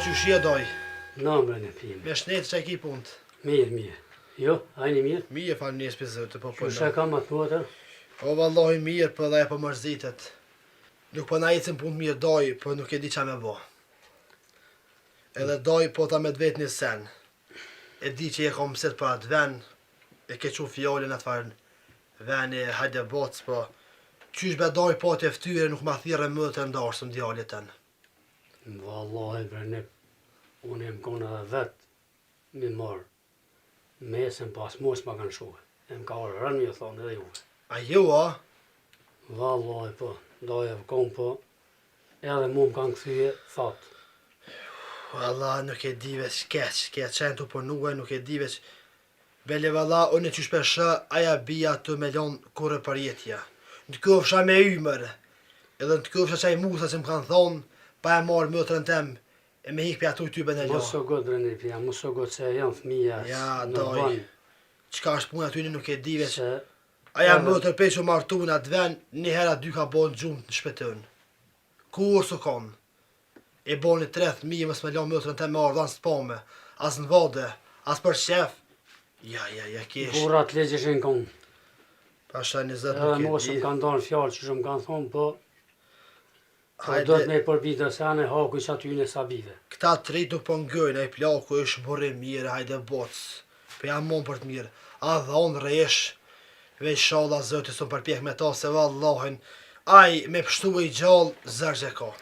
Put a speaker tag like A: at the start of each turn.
A: që shia doj?
B: Namrën e pime.
A: Me shnetë që e ki punët?
B: Mirë. Jo, ajni mirë?
A: Mirë, falë njës për zëtë, po
B: Që shë kam atë muatër?
A: O, vallohi mirë, për dhe e për mërzitet. Nuk për na icin punë mirë doj, për nuk e di qa me bo. Edhe doj, po ta me të vetë një sen. E di që e kom mësit për atë ven, e ke që fjallin atë farën veni, hajde botës, po qysh be doj po të eftyre nuk ma thire më të ndarë së më djallit të në.
B: Vallahi bre, unë e më konë edhe vetë mi marë. Mesën pas mos ma kanë shuhe. E më ka orë rënë mi thonë edhe juve.
A: A ju, a?
B: Vallahi po, doje më konë po, edhe mu më kanë këthyje, thotë.
A: Valla, nuk e di veç keq, qenë të përnuaj, nuk e di veç. Bele valla, unë e që shpeshë, aja bia të me lonë kore për jetja. Në të këfësha me ymër, edhe në të këfësha qaj musa që më kanë thonë, pa e marë mëtërën tem, e me hikë për ato ty bënë e lo.
B: Mos o god bre pja, mos o god se janë fëmija në vanë.
A: Qka është punë aty nuk e di veç.
B: Se
A: Aja mëtër pe që martu në atë ven, një hera dy ka bo në gjumë në shpetën. Kur së konë? E bo një 3.000 mësë me lonë mëtërën tem me ardhan së pome, as në vode, as për shef. Ja, kesh.
B: Burat legjëshin konë.
A: Pasha 20
B: Edhe
A: nuk e
B: mos
A: di.
B: më kanë dalë fjallë që shumë kanë thonë, po
A: Hajde,
B: do të me përbita se anë e haku që aty në sabive.
A: këta trit nuk po ngëjnë, a i plaku është bërë mirë, hajde botës. Për jam mon për të mirë. A dhonë resh, veç shala zëti së më përpjek me ta se vallahin, aj me pështu e i gjallë, zërgje ka.